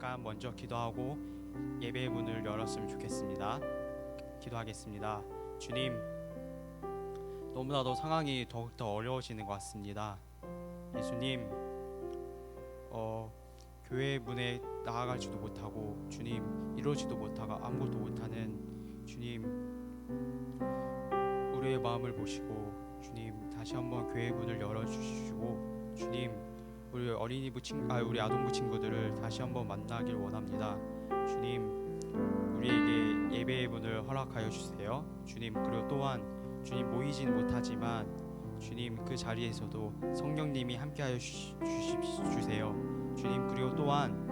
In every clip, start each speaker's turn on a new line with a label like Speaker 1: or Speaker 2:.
Speaker 1: 잠깐 먼저 기도하고 예배의 문을 열었으면 좋겠습니다. 기도하겠습니다. 주님, 너무나도 상황이 더욱더 어려워지는 것 같습니다. 예수님, 교회 문에 나아가지도 못하고 주님, 이루어지도 못하고 아무것도 못하는 주님, 우리의 마음을 보시고 주님, 다시 한번 교회 문을 열어주시고 주님, 우리 우리 아동부 친구들을 다시 한번 만나길 원합니다. 주님, 우리에게 예배의 문을 허락하여 주세요. 주님, 그리고 또한 주님, 모이진 못하지만 주님, 그 자리에서도 성령님이 함께하여 주세요. 주님, 그리고 또한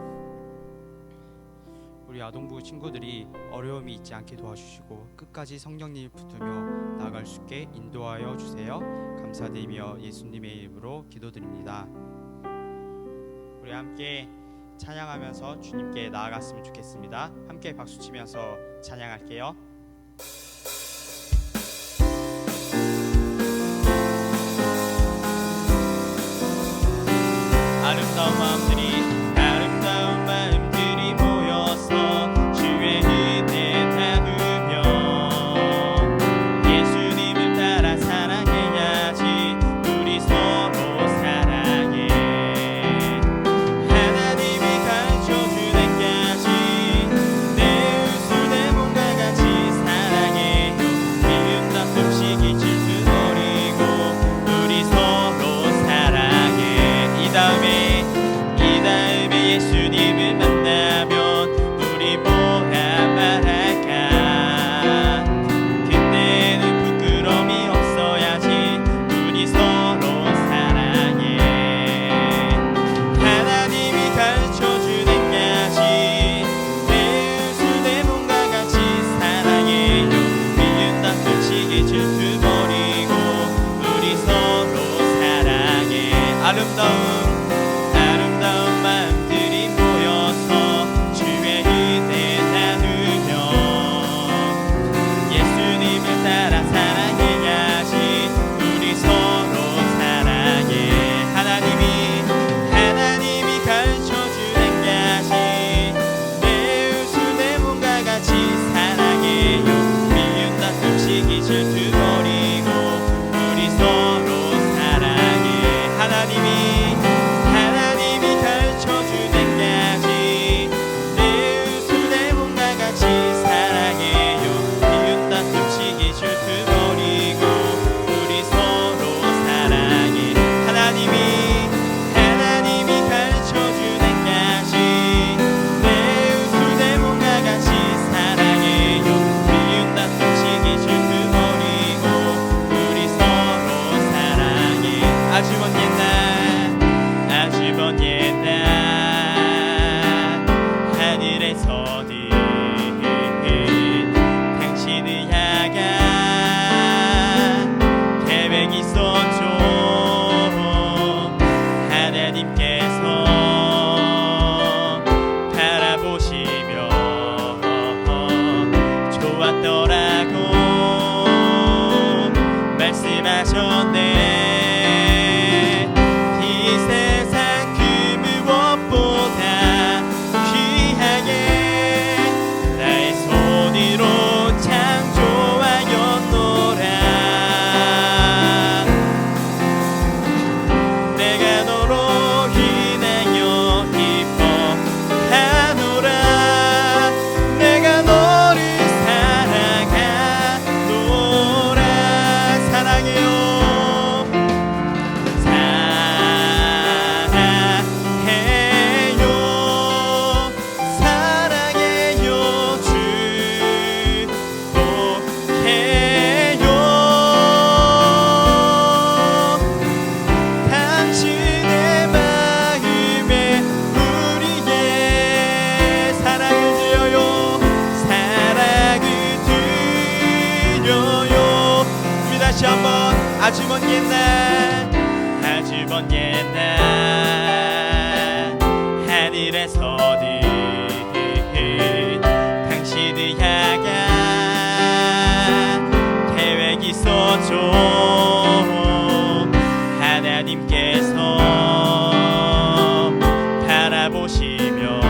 Speaker 1: 우리 아동부 친구들이 어려움이 있지 않게 도와주시고 끝까지 성령님을 붙들며 나아갈 수 있게 인도하여 주세요. 감사드리며 예수님의 이름으로 기도드립니다. 우리 함께 찬양하면서 주님께 나아갔으면 좋겠습니다. 함께 박수치면서 찬양할게요. 아름다운 마음들이 모여서 주의 은혜 나누며 예수님을 따라 사랑해야지. 우리 서로 사랑해. 하나님이 가르쳐준 행까지 내 웃을 내 몸과 같이 사랑해요. 미움 다툼 시기 질투 버리고 우리 서로 사랑해. 이 다음에 예수님을 만나면 우리 뭐라 말할까? 그때는 부끄러움이 없어야지. 우리 서로 사랑해. 하나님이 가르쳐준 행까지 내 웃을 내 몸과 같이 사랑해요. 미움 다툼 시기 질투 버리고 우리 서로 사랑해. 아름다운 마음들이 모여서 주의 은혜 나누며 예수님을 따라 사랑해야지. 우리 서로 사랑해. 하나님이 가르쳐준 행까지 내 웃을 내 몸과 같이 사랑해요. 미움 다툼 시기 질투 버리고 우리 서로 사랑해. 하나님이 가르쳐준 행까지 내 웃을 내 몸과 같이 사랑해요. 미움 다툼 시기 질투 버리고 우리 서로 사랑해. 하나님이 가르쳐준 행까지 내 웃을 내 몸과 같이 사랑해요. 미움 다툼 시기 질투 버리고 우리 서로 사랑해. 아주 먼 옛날 하늘에서 당신을 향한 계획이 있었죠. 하나님께서 바라보시며 좋았더라고 말씀하셨네. 아주 먼 옛날 하늘에서 당신을 향한 계획이 있었죠. 하나님께서 바라보시며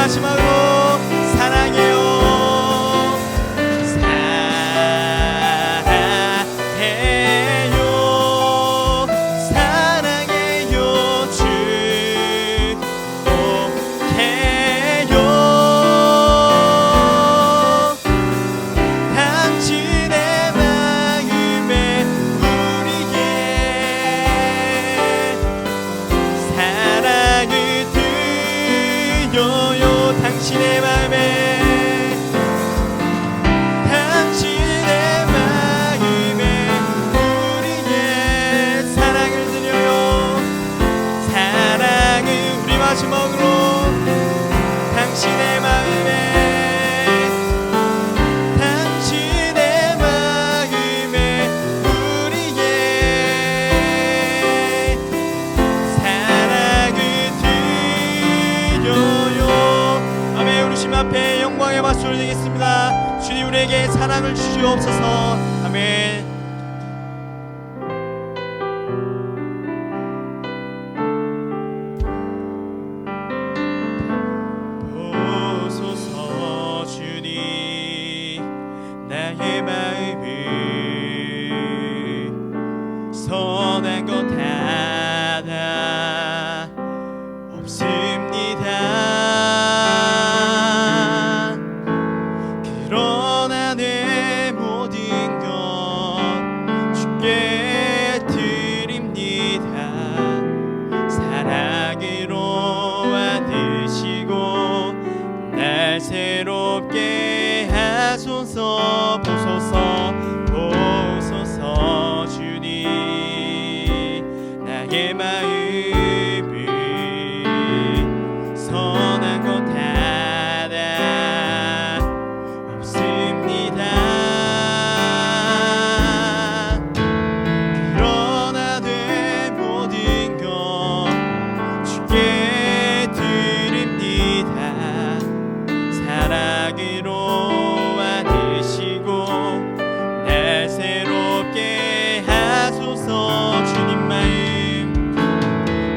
Speaker 1: 마지막으로 사랑해요. 당신의 마음에 우리의 사랑을 드려요. 사랑은 우리 마지막으로 당신의 마음에 우리의 사랑을 드려요. 주님 앞에 영광의 박수를 드리겠습니다. 주님 우리에게 사랑을 주시옵소서. 아멘. 보소서 주님 나의 마음을 선한 것 하나 없습니다. 그러나 내 모든 것 주께 드립니다. 사랑으로 와드시고 날 새롭게 하소서. 보소서 보소서 주님 나의 마음을 선한 것 하나 없습니다. 그러나 내 모든 것 주께 드립니다. 사랑으로 와드시고 날 새롭게 하소서.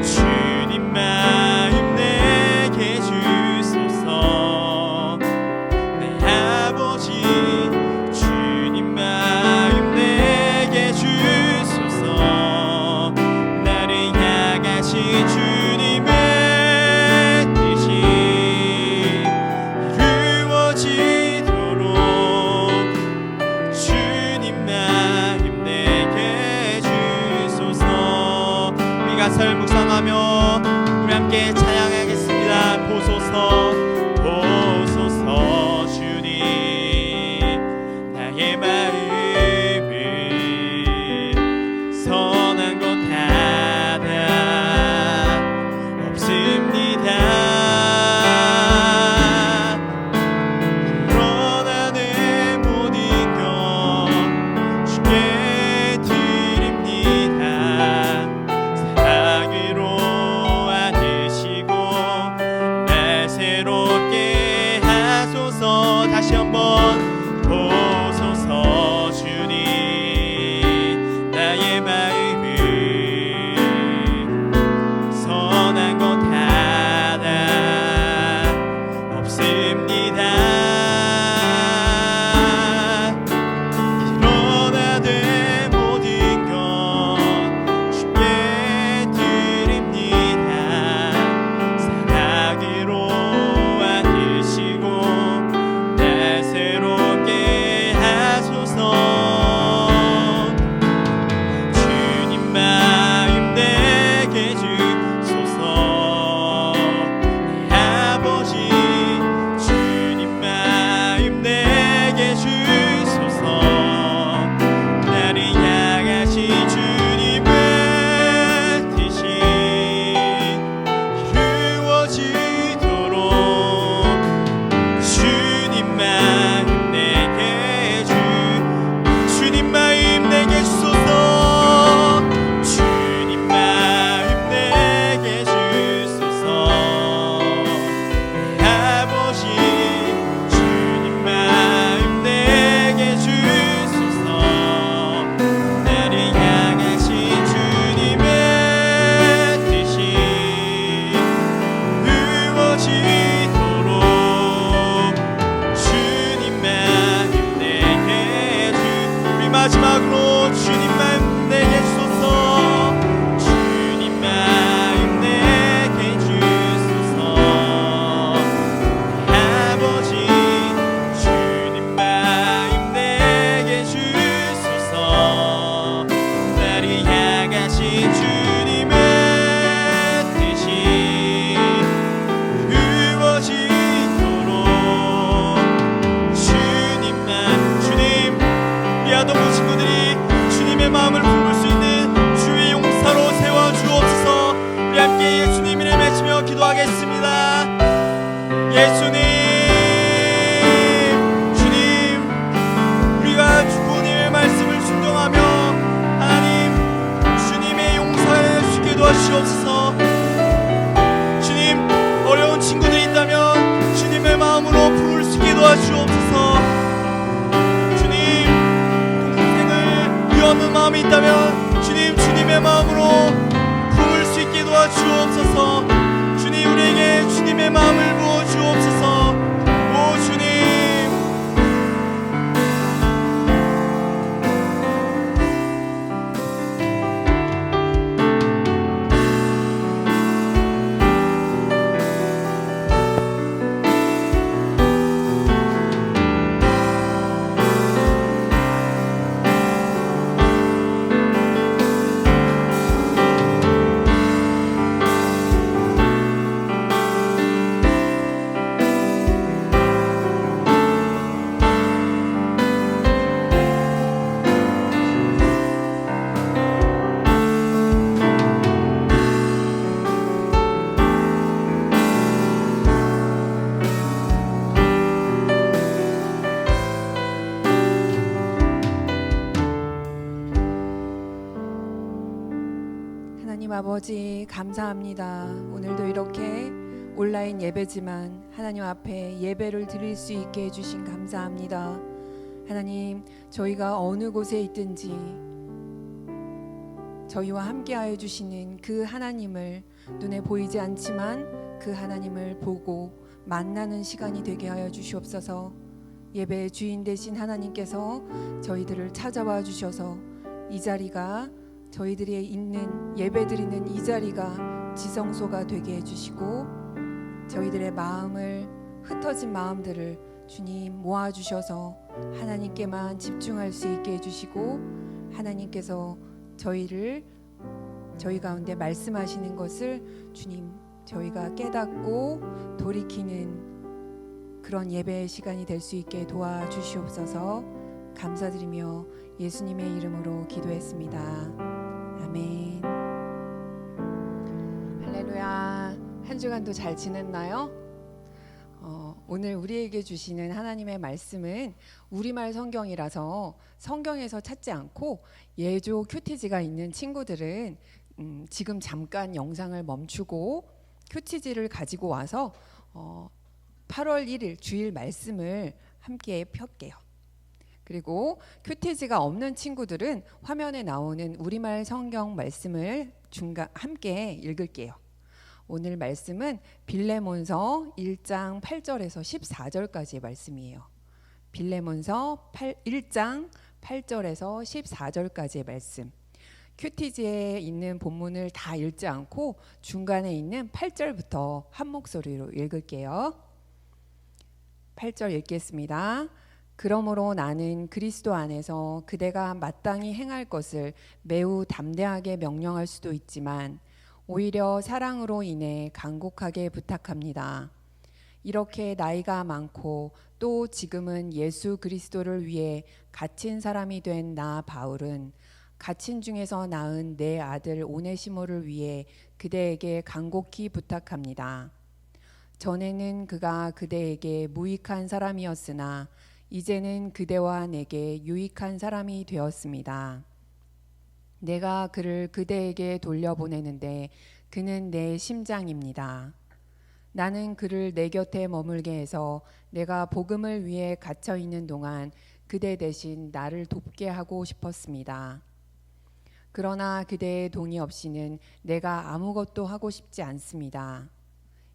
Speaker 1: 주님 마음 내게 주소서. 내 아버지 주님 마음 내게 주소서. 나를 향하신 주님의 뜻이 이루어지도록 주님 마음 내게 주소서. 이 가사를 묵상하며 우리 함께 찬양하겠습니다. 보소서 보소서 주님 나의 마음을 선한 것 하나 없습니다. 그러나 내 모든 것 주께 드립니다. 사랑으로 와드시고 날 새롭게 예수님, 주님, 우리가 주님의 말씀을 순종하며 하나님 주님의 용서해 주시게 도와주시옵소서. 주님, 어려운 친구들이 있다면 주님의 마음으로 품을 수 있게 도와주옵소서. 주님, 동생을 위하는 마음이 있다면 주님, 주님의 마음으로 품을 수 있게 도와주옵소서. 주님, 우리에게 주님의 마음을 부어 주옵소서. 오 주님,
Speaker 2: 하나님 아버지 감사합니다. 오늘도 이렇게 온라인 예배지만 하나님 앞에 예배를 드릴 수 있게 해주신 감사합니다. 하나님, 저희가 어느 곳에 있든지 저희와 함께하여 주시는 그 하나님을, 눈에 보이지 않지만 그 하나님을 보고 만나는 시간이 되게 하여 주시옵소서. 예배의 주인 되신 하나님께서 저희들을 찾아와 주셔서 이 자리가, 저희들이 있는 예배드리는 이 자리가 지성소가 되게 해주시고 저희들의 마음을, 흩어진 마음들을 주님 모아주셔서 하나님께만 집중할 수 있게 해주시고 하나님께서 저희 가운데 말씀하시는 것을 주님, 저희가 깨닫고 돌이키는 그런 예배의 시간이 될 수 있게 도와주시옵소서. 감사드리며 예수님의 이름으로 기도했습니다. 아멘. 할렐루야. 한 주간도 잘 지냈나요? 오늘 우리에게 주시는 하나님의 말씀은 우리말 성경이라서 성경에서 찾지 않고 예조 큐티지가 있는 친구들은 지금 잠깐 영상을 멈추고 큐티지를 가지고 와서 8월 1일 주일 말씀을 함께 펼게요. 그리고 큐티지가 없는 친구들은 화면에 나오는 우리말 성경 말씀을 함께 읽을게요. 오늘 말씀은 빌레몬서 1장 8절에서 14절까지의 말씀이에요. 빌레몬서 1장 8절에서 14절까지의 말씀. 큐티지에 있는 본문을 다 읽지 않고 중간에 있는 8절부터 한 목소리로 읽을게요. 8절 읽겠습니다. 그러므로 나는 그리스도 안에서 그대가 마땅히 행할 것을 매우 담대하게 명령할 수도 있지만 오히려 사랑으로 인해 간곡하게 부탁합니다. 이렇게 나이가 많고 또 지금은 예수 그리스도를 위해 갇힌 사람이 된 나 바울은 갇힌 중에서 낳은 내 아들 오네시모를 위해 그대에게 간곡히 부탁합니다. 전에는 그가 그대에게 무익한 사람이었으나 이제는 그대와 내게 유익한 사람이 되었습니다. 내가 그를 그대에게 돌려보내는데 그는 내 심장입니다. 나는 그를 내 곁에 머물게 해서 내가 복음을 위해 갇혀 있는 동안 그대 대신 나를 돕게 하고 싶었습니다. 그러나 그대의 동의 없이는 내가 아무것도 하고 싶지 않습니다.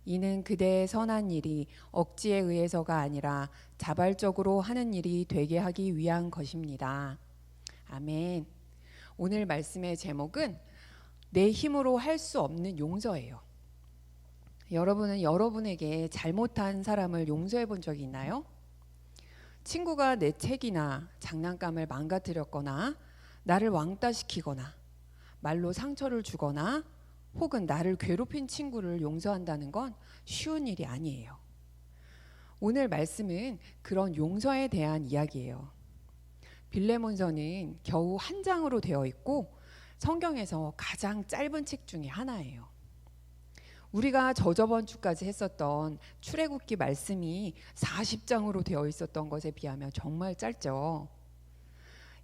Speaker 2: 이는 그대의 선한 일이 억지에 의해서가 아니라 자발적으로 하는 일이 되게 하기 위한 것입니다. 아멘. 오늘 말씀의 제목은 내 힘으로 할 수 없는 용서예요. 여러분은 여러분에게 잘못한 사람을 용서해 본 적이 있나요? 친구가 내 책이나 장난감을 망가뜨렸거나 나를 왕따시키거나 말로 상처를 주거나 혹은 나를 괴롭힌 친구를 용서한다는 건 쉬운 일이 아니에요. 오늘 말씀은 그런 용서에 대한 이야기예요. 빌레몬서는 겨우 한 장으로 되어 있고 성경에서 가장 짧은 책 중에 하나예요. 우리가 저저번 주까지 했었던 출애굽기 말씀이 40장으로 되어 있었던 것에 비하면 정말 짧죠.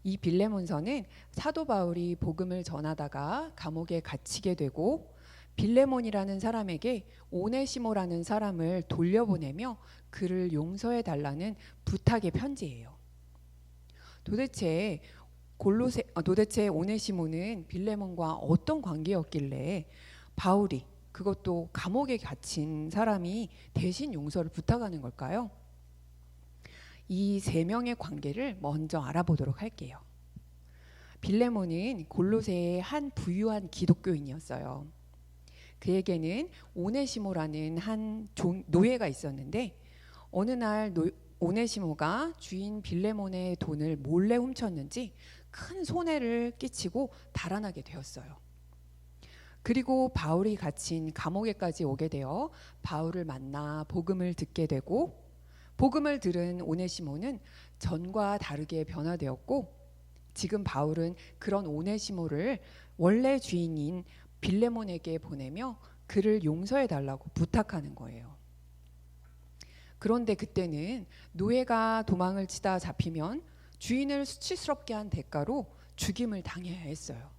Speaker 2: 이 빌레몬서는 사도 바울이 복음을 전하다가 감옥에 갇히게 되고 빌레몬이라는 사람에게 오네시모라는 사람을 돌려보내며 그를 용서해 달라는 부탁의 편지예요. 도대체 오네시모는 빌레몬과 어떤 관계였길래 바울이, 그것도 감옥에 갇힌 사람이 대신 용서를 부탁하는 걸까요? 이 세 명의 관계를 먼저 알아보도록 할게요. 빌레몬은 골로새의 한 부유한 기독교인이었어요. 그에게는 오네시모라는 한 노예가 있었는데 어느 날 오네시모가 주인 빌레몬의 돈을 몰래 훔쳤는지 큰 손해를 끼치고 달아나게 되었어요. 그리고 바울이 갇힌 감옥에까지 오게 되어 바울을 만나 복음을 듣게 되고, 복음을 들은 오네시모는 전과 다르게 변화되었고, 지금 바울은 그런 오네시모를 원래 주인인 빌레몬에게 보내며 그를 용서해 달라고 부탁하는 거예요. 그런데 그때는 노예가 도망을 치다 잡히면 주인을 수치스럽게 한 대가로 죽임을 당해야 했어요.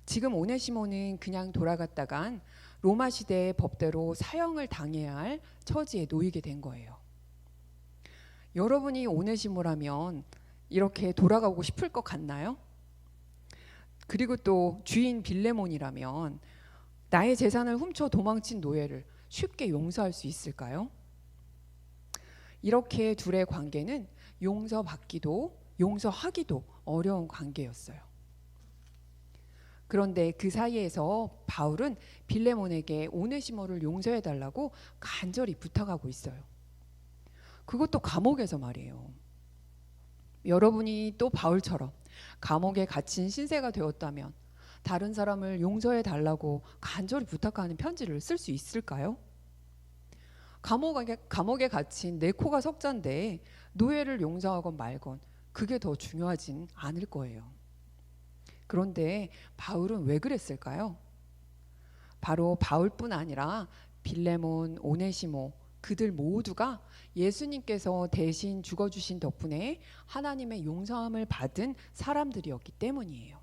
Speaker 2: 지금 오네시모는 그냥 돌아갔다간 로마 시대의 법대로 사형을 당해야 할 처지에 놓이게 된 거예요. 여러분이 오네시모라면 이렇게 돌아가고 싶을 것 같나요? 그리고 또 주인 빌레몬이라면 나의 재산을 훔쳐 도망친 노예를 쉽게 용서할 수 있을까요? 이렇게 둘의 관계는 용서받기도 용서하기도 어려운 관계였어요. 그런데 그 사이에서 바울은 빌레몬에게 오네시모를 용서해 달라고 간절히 부탁하고 있어요. 그것도 감옥에서 말이에요. 여러분이 또 바울처럼 감옥에 갇힌 신세가 되었다면 다른 사람을 용서해 달라고 간절히 부탁하는 편지를 쓸 수 있을까요? 감옥에 갇힌 내 코가 석잔데 노예를 용서하건 말건 그게 더 중요하진 않을 거예요. 그런데 바울은 왜 그랬을까요? 바로 바울뿐 아니라 빌레몬, 오네시모, 그들 모두가 예수님께서 대신 죽어주신 덕분에 하나님의 용서함을 받은 사람들이었기 때문이에요.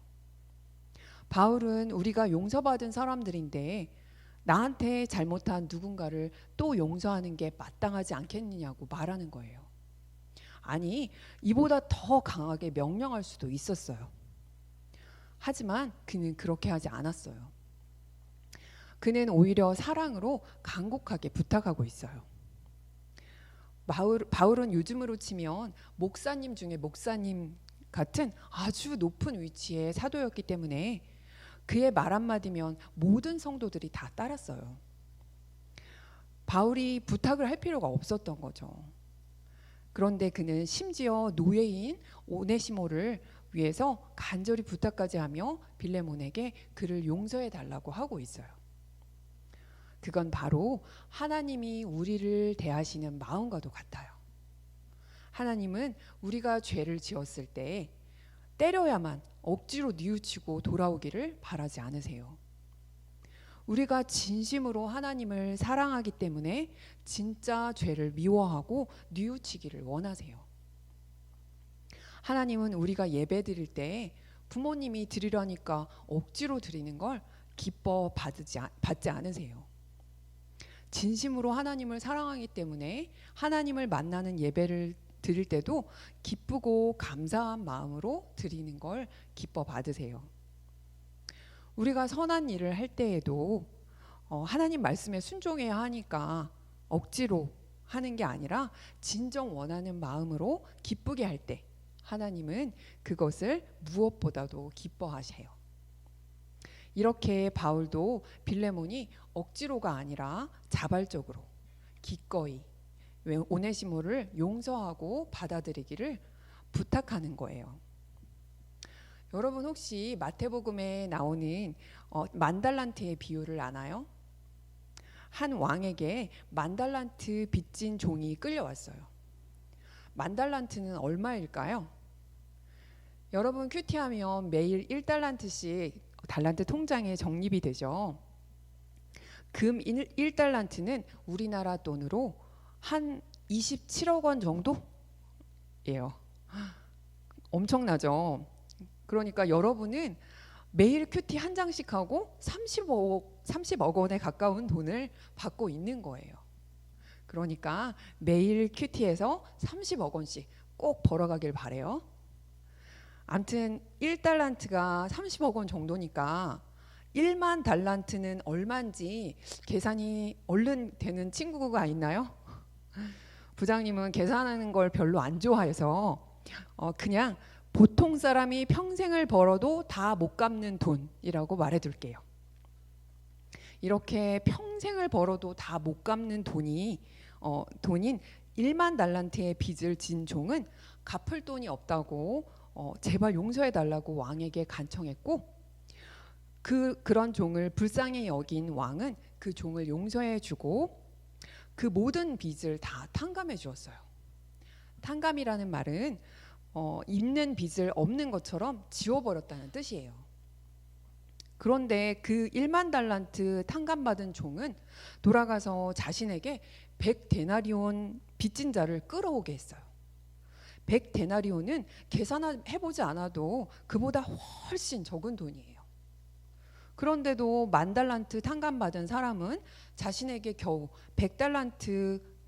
Speaker 2: 바울은 우리가 용서받은 사람들인데 나한테 잘못한 누군가를 또 용서하는 게 마땅하지 않겠느냐고 말하는 거예요. 아니, 이보다 더 강하게 명령할 수도 있었어요. 하지만 그는 그렇게 하지 않았어요. 그는 오히려 사랑으로 간곡하게 부탁하고 있어요. 바울은 요즘으로 치면 목사님 중에 목사님 같은 아주 높은 위치의 사도였기 때문에 그의 말 한마디면 모든 성도들이 다 따랐어요. 바울이 부탁을 할 필요가 없었던 거죠. 그런데 그는 심지어 노예인 오네시모를 위해서 간절히 부탁까지 하며 빌레몬에게 그를 용서해 달라고 하고 있어요. 그건 바로 하나님이 우리를 대하시는 마음과도 같아요. 하나님은 우리가 죄를 지었을 때 때려야만 억지로 뉘우치고 돌아오기를 바라지 않으세요. 우리가 진심으로 하나님을 사랑하기 때문에 진짜 죄를 미워하고 뉘우치기를 원하세요. 하나님은 우리가 예배 드릴 때 부모님이 드리려니까 억지로 드리는 걸 기뻐 받지 않으세요. 진심으로 하나님을 사랑하기 때문에 하나님을 만나는 예배를 드릴 때도 기쁘고 감사한 마음으로 드리는 걸 기뻐 받으세요. 우리가 선한 일을 할 때에도 하나님 말씀에 순종해야 하니까 억지로 하는 게 아니라 진정 원하는 마음으로 기쁘게 할 때 하나님은 그것을 무엇보다도 기뻐하세요. 이렇게 바울도 빌레몬이 억지로가 아니라 자발적으로 기꺼이 오네시모를 용서하고 받아들이기를 부탁하는 거예요. 여러분 혹시 마태복음에 나오는 만달란트의 비유를 아나요? 한 왕에게 만달란트 빚진 종이 끌려왔어요. 만달란트는 얼마일까요? 여러분 큐티하면 매일 1달란트씩 달란트 통장에 적립이 되죠. 금 1달란트는 우리나라 돈으로 한 27억 원 정도예요. 엄청나죠? 그러니까 여러분은 매일 큐티 한 장씩 하고 30억 원에 가까운 돈을 받고 있는 거예요. 그러니까 매일 큐티에서 30억 원씩 꼭 벌어가길 바래요. 암튼 1달란트가 30억 원 정도니까 1만 달란트는 얼마인지 계산이 얼른 되는 친구가 있나요? 부장님은 계산하는 걸 별로 안 좋아해서 그냥 보통 사람이 평생을 벌어도 다 못 갚는 돈이라고 말해둘게요. 이렇게 평생을 벌어도 다 못 갚는 돈인 1만 달란트의 빚을 진 종은 갚을 돈이 없다고 제발 용서해 달라고 왕에게 간청했고, 그런 종을 불쌍히 여긴 왕은 그 종을 용서해 주고 그 모든 빚을 다 탕감해 주었어요. 탕감이라는 말은 있는 빚을 없는 것처럼 지워버렸다는 뜻이에요. 그런데 그 1만 달란트 탕감받은 종은 돌아가서 자신에게 100데나리온 빚진 자를 끌어오게 했어요. 100데나리온은 계산해보지 않아도 그보다 훨씬 적은 돈이에요. 그런데도 10,000달란트 탕감받은 사람은 자신에게 겨우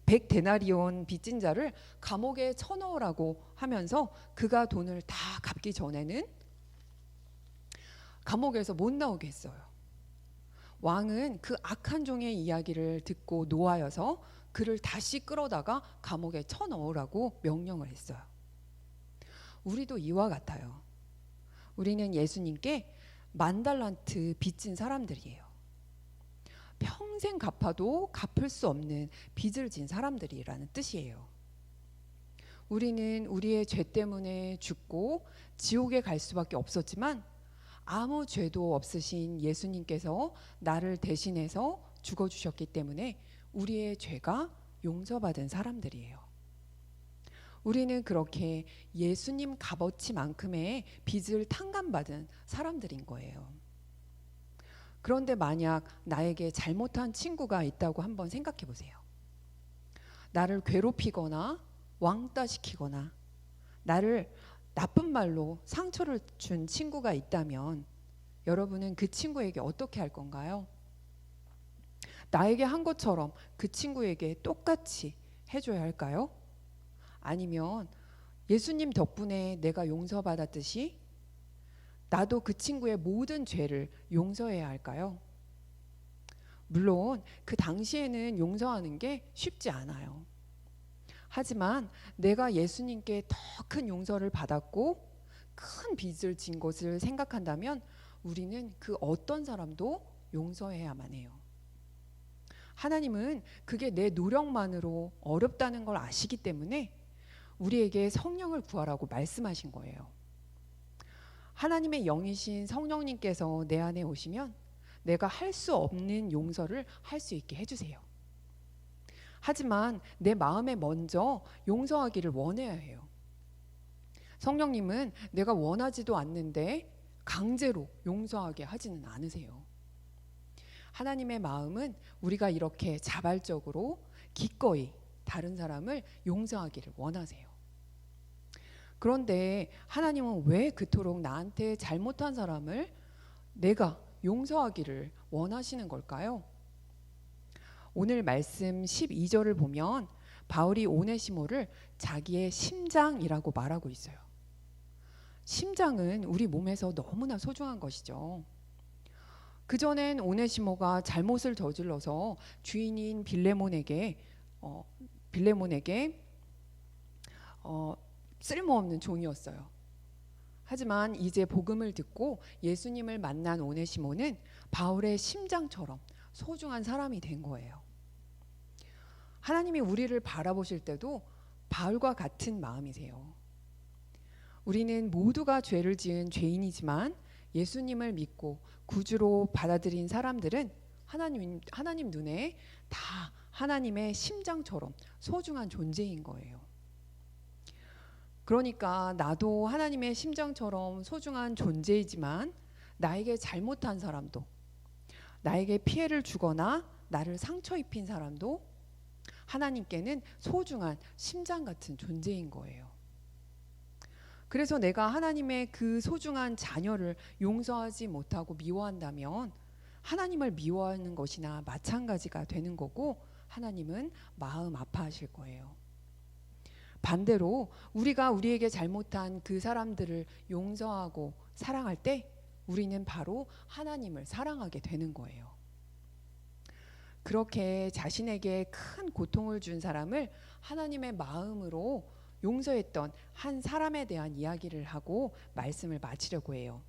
Speaker 2: 100데나리온 빚진 자를 감옥에 쳐넣으라고 하면서 그가 돈을 다 갚기 전에는 감옥에서 못 나오게 했어요. 왕은 그 악한 종의 이야기를 듣고 노하여서 그를 다시 끌어다가 감옥에 쳐넣으라고 명령을 했어요. 우리도 이와 같아요. 우리는 예수님께 10,000달란트 빚진 사람들이에요. 평생 갚아도 갚을 수 없는 빚을 진 사람들이라는 뜻이에요. 우리는 우리의 죄 때문에 죽고 지옥에 갈 수밖에 없었지만 아무 죄도 없으신 예수님께서 나를 대신해서 죽어주셨기 때문에 우리의 죄가 용서받은 사람들이에요. 우리는 그렇게 예수님 값어치만큼의 빚을 탕감받은 사람들인 거예요. 그런데 만약 나에게 잘못한 친구가 있다고 한번 생각해 보세요. 나를 괴롭히거나 왕따시키거나 나를 나쁜 말로 상처를 준 친구가 있다면 여러분은 그 친구에게 어떻게 할 건가요? 나에게 한 것처럼 그 친구에게 똑같이 해줘야 할까요? 아니면 예수님 덕분에 내가 용서받았듯이 나도 그 친구의 모든 죄를 용서해야 할까요? 물론 그 당시에는 용서하는 게 쉽지 않아요. 하지만 내가 예수님께 더 큰 용서를 받았고 큰 빚을 진 것을 생각한다면 우리는 그 어떤 사람도 용서해야만 해요. 하나님은 그게 내 노력만으로 어렵다는 걸 아시기 때문에 우리에게 성령을 구하라고 말씀하신 거예요. 하나님의 영이신 성령님께서 내 안에 오시면 내가 할 수 없는 용서를 할 수 있게 해주세요. 하지만 내 마음에 먼저 용서하기를 원해야 해요. 성령님은 내가 원하지도 않는데 강제로 용서하게 하지는 않으세요. 하나님의 마음은 우리가 이렇게 자발적으로 기꺼이 다른 사람을 용서하기를 원하세요. 그런데 하나님은 왜 그토록 나한테 잘못한 사람을 내가 용서하기를 원하시는 걸까요? 오늘 말씀 12절을 보면 바울이 오네시모를 자기의 심장이라고 말하고 있어요. 심장은 우리 몸에서 너무나 소중한 것이죠. 그전엔 오네시모가 잘못을 저질러서 주인인 빌레몬에게 쓸모없는 종이었어요. 하지만 이제 복음을 듣고 예수님을 만난 오네시모는 바울의 심장처럼 소중한 사람이 된 거예요. 하나님이 우리를 바라보실 때도 바울과 같은 마음이세요. 우리는 모두가 죄를 지은 죄인이지만 예수님을 믿고 구주로 받아들인 사람들은 하나님 눈에 다 하나님의 심장처럼 소중한 존재인 거예요. 그러니까 나도 하나님의 심장처럼 소중한 존재이지만 나에게 잘못한 사람도 나에게 피해를 주거나 나를 상처 입힌 사람도 하나님께는 소중한 심장 같은 존재인 거예요. 그래서 내가 하나님의 그 소중한 자녀를 용서하지 못하고 미워한다면 하나님을 미워하는 것이나 마찬가지가 되는 거고, 하나님은 마음 아파하실 거예요. 반대로 우리가 우리에게 잘못한 그 사람들을 용서하고 사랑할 때 우리는 바로 하나님을 사랑하게 되는 거예요. 그렇게 자신에게 큰 고통을 준 사람을 하나님의 마음으로 용서했던 한 사람에 대한 이야기를 하고 말씀을 마치려고 해요.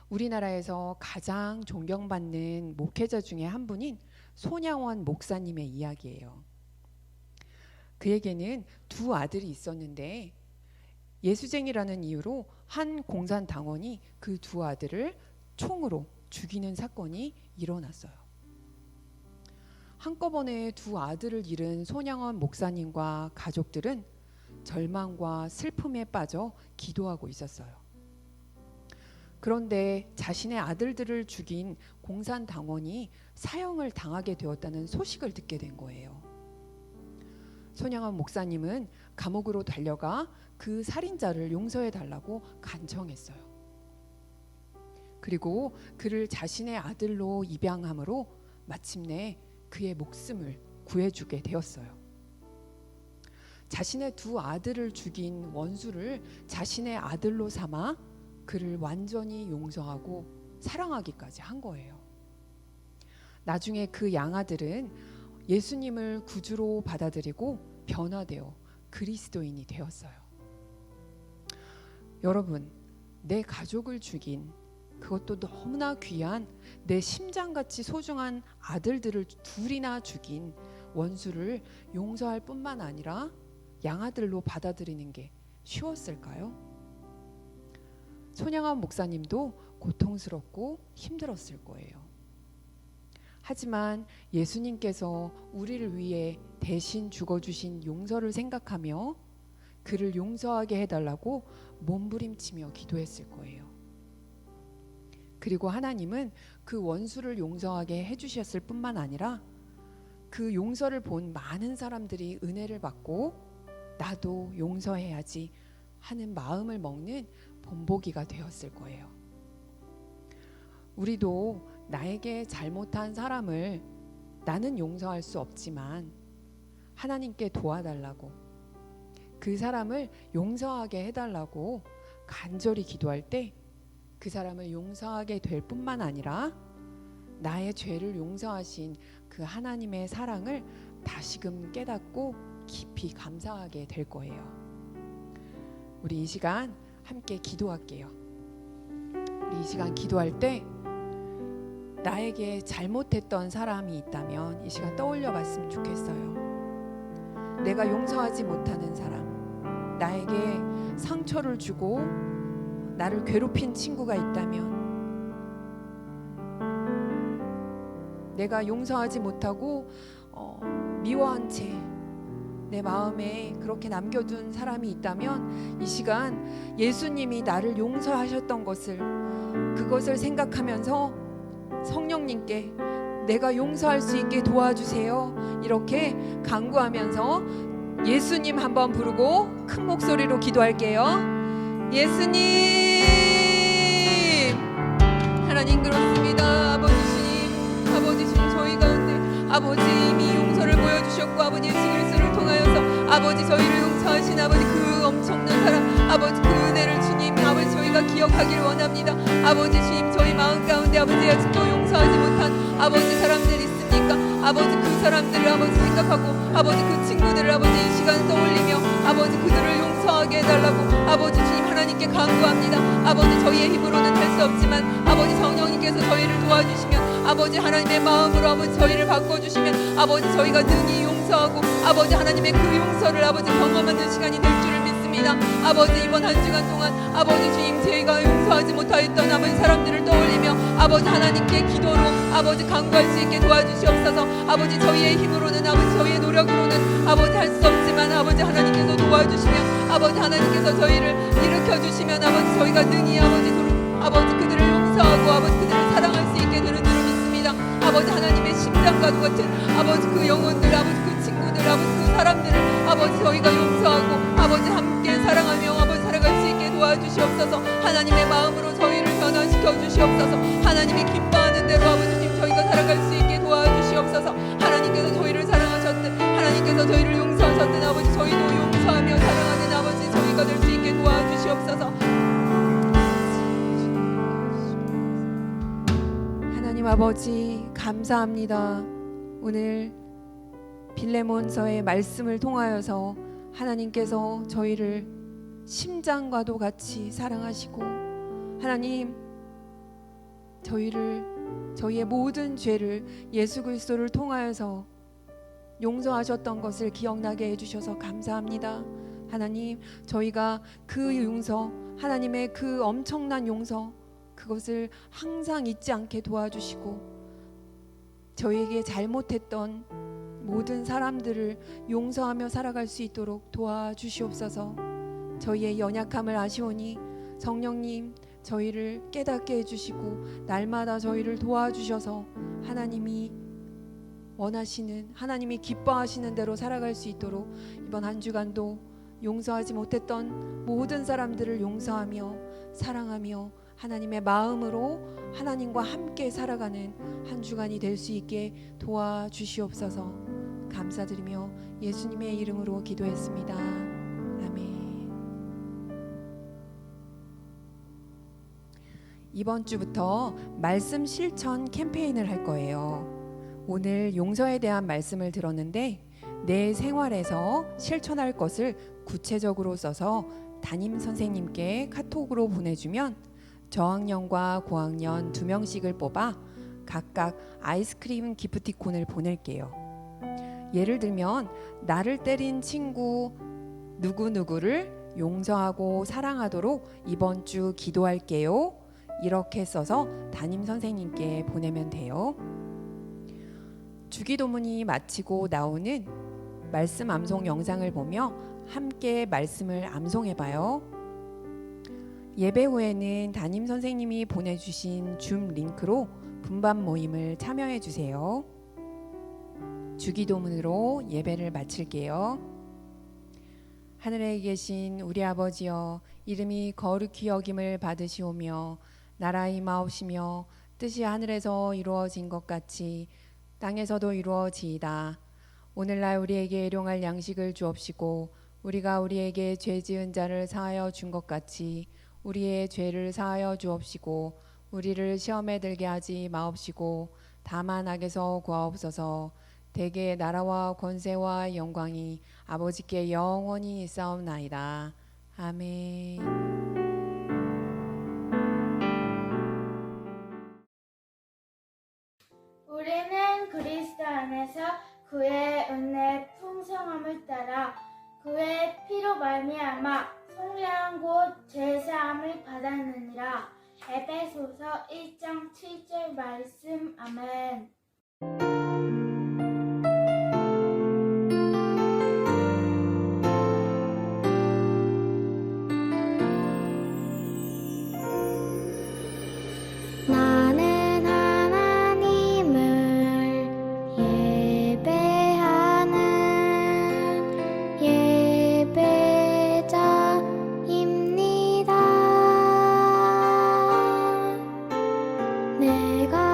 Speaker 2: 우리나라에서 가장 존경받는 목회자 중에 한 분인 손양원 목사님의 이야기예요. 그에게는 두 아들이 있었는데 예수쟁이라는 이유로 한 공산당원이 그 두 아들을 총으로 죽이는 사건이 일어났어요. 한꺼번에 두 아들을 잃은 손양원 목사님과 가족들은 절망과 슬픔에 빠져 기도하고 있었어요. 그런데 자신의 아들들을 죽인 공산당원이 사형을 당하게 되었다는 소식을 듣게 된 거예요. 손양원 목사님은 감옥으로 달려가 그 살인자를 용서해 달라고 간청했어요. 그리고 그를 자신의 아들로 입양함으로 마침내 그의 목숨을 구해주게 되었어요. 자신의 두 아들을 죽인 원수를 자신의 아들로 삼아 그를 완전히 용서하고 사랑하기까지 한 거예요. 나중에 그 양아들은 예수님을 구주로 받아들이고 변화되어 그리스도인이 되었어요. 여러분, 내 가족을 죽인, 그것도 너무나 귀한 내 심장같이 소중한 아들들을 둘이나 죽인 원수를 용서할 뿐만 아니라 양아들로 받아들이는 게 쉬웠을까요? 손양원 목사님도 고통스럽고 힘들었을 거예요. 하지만 예수님께서 우리를 위해 대신 죽어주신 용서를 생각하며 그를 용서하게 해달라고 몸부림치며 기도했을 거예요. 그리고 하나님은 그 원수를 용서하게 해주셨을 뿐만 아니라 그 용서를 본 많은 사람들이 은혜를 받고 나도 용서해야지 하는 마음을 먹는 본보기가 되었을 거예요. 우리도 나에게 잘못한 사람을 나는 용서할 수 없지만 하나님께 도와달라고, 그 사람을 용서하게 해달라고 간절히 기도할 때 그 사람을 용서하게 될 뿐만 아니라 나의 죄를 용서하신 그 하나님의 사랑을 다시금 깨닫고 깊이 감사하게 될 거예요. 우리 이 시간 함께 기도할게요. 우리 이 시간 기도할 때 나에게 잘못했던 사람이 있다면 이 시간 떠올려 봤으면 좋겠어요. 내가 용서하지 못하는 사람, 나에게 상처를 주고 나를 괴롭힌 친구가 있다면, 내가 용서하지 못하고 미워한 채 내 마음에 그렇게 남겨둔 사람이 있다면 이 시간 예수님이 나를 용서하셨던 그것을 생각하면서 성령님께 내가 용서할 수 있게 도와주세요, 이렇게 간구하면서 예수님 한번 부르고 큰 목소리로 기도할게요. 예수님, 하나님 그렇습니다. 아버지 주님, 아버지 주님, 저희 가운데 아버지 이미 용서를 보여주셨고 아버지 예수 그리스도를 통하여서 아버지 저희를 용서하신 아버지 그 엄청난 사랑, 아버지 그 은혜를 주님 아버지 저희가 기억하기를 원합니다. 아버지 주님, 저희 마음 가운데 아버지 아직도 용서하지 못한 아버지 사람들이 있습니까? 아버지 그 사람들을 아버지 생각하고 아버지 그 친구들을 아버지 이 시간 떠올리며 아버지 그들을 용서하게 해달라고 아버지 주님 하나님께 간구합니다. 아버지 저희의 힘으로는 할 수 없지만 아버지 성령님께서 저희를 도와주시면 아버지 하나님의 마음으로 아버지 저희를 바꿔주시면 아버지 저희가 능히 용서하고 아버지 하나님의 그 용서를 아버지 경험하는 시간이 될 줄을 믿습니다. 아버지 이번 한 주간 동안 아버지 주님 저희가 용서하지 못하였던 아버지 사람들을 떠올리며 아버지 하나님께 기도로 아버지 간구할 수 있게 도와주시옵소서. 아버지 저희의 힘으로는 아버지 저희의 노력으로는 아버지 할 수 없지만 아버지 하나님께서 도와주시면 아버지 하나님께서 저희를 일으켜 주시면 아버지 저희가 능히 아버지 그들을 용서하고 아버지 그들을 사랑할 수 있게 되는 줄을 아버지 하나님의 심장과도 같은 아버지 그 영혼들, 아버지 그 친구들, 아버지 그 사람들을 아버지 저희가 용서하고 아버지 함께 사랑하며 아버지 살아갈 수 있게 도와주시옵소서. 하나님의 마음으로 저희를 변화시켜 주시옵소서. 하나님이 기뻐하는 대로 아버지님 저희가 살아갈 수 있게 도와주시옵소서. 하나님께서 저희를 사랑하셨듯 하나님께서 저희를 용서하셨듯 아버지 저희도 용서하며 사랑하는 아버지 저희가 될 수 있게 도와주시옵소서. 하나님 아버지 감사합니다. 오늘 빌레몬서의 말씀을 통하여서 하나님께서 저희를 심장과도 같이 사랑하시고 하나님 저희의 모든 죄를 예수 그리스도를 통하여서 용서하셨던 것을 기억나게 해주셔서 감사합니다. 하나님 저희가 그 용서 하나님의 그 엄청난 용서 그것을 항상 잊지 않게 도와주시고 저희에게 잘못했던 모든 사람들을 용서하며 살아갈 수 있도록 도와주시옵소서. 저희의 연약함을 아시오니 성령님 저희를 깨닫게 해주시고 날마다 저희를 도와주셔서 하나님이 원하시는 하나님이 기뻐하시는 대로 살아갈 수 있도록 이번 한 주간도 용서하지 못했던 모든 사람들을 용서하며 사랑하며 하나님의 마음으로 하나님과 함께 살아가는 한 주간이 될 수 있게 도와주시옵소서. 감사드리며 예수님의 이름으로 기도했습니다. 아멘. 이번 주부터 말씀 실천 캠페인을 할 거예요. 오늘 용서에 대한 말씀을 들었는데 내 생활에서 실천할 것을 구체적으로 써서 담임 선생님께 카톡으로 보내주면 저학년과 고학년 2명씩을 뽑아 각각 아이스크림 기프티콘을 보낼게요. 예를 들면 나를 때린 친구 누구누구를 용서하고 사랑하도록 이번 주 기도할게요. 이렇게 써서 담임 선생님께 보내면 돼요. 주기도문이 마치고 나오는 말씀 암송 영상을 보며 함께 말씀을 암송해봐요. 예배 후에는 담임 선생님이 보내주신 줌 링크로 분반 모임을 참여해주세요. 주기도문으로 예배를 마칠게요. 하늘에 계신 우리 아버지여, 이름이 거룩히 여김을 받으시오며 나라의 임하옵시며 뜻이 하늘에서 이루어진 것 같이 땅에서도 이루어지이다. 오늘날 우리에게 일용할 양식을 주옵시고 우리가 우리에게 죄 지은 자를 사하여 준 것 같이 우리의 죄를 사하여 주옵시고 우리를 시험에 들게 하지 마옵시고 다만 악에서 구하옵소서. 대개 나라와 권세와 영광이 아버지께 영원히 있사옵나이다. 아멘.
Speaker 3: 우리는 그리스도 안에서 그의 은혜의 풍성함을 따라 그의 피로 말미암아 성령 곧 제사함을 받았느니라. 에베소서 1장 7절 말씀. 아멘.
Speaker 4: 나는 하나님을 예배하는 예배자입니다. 내가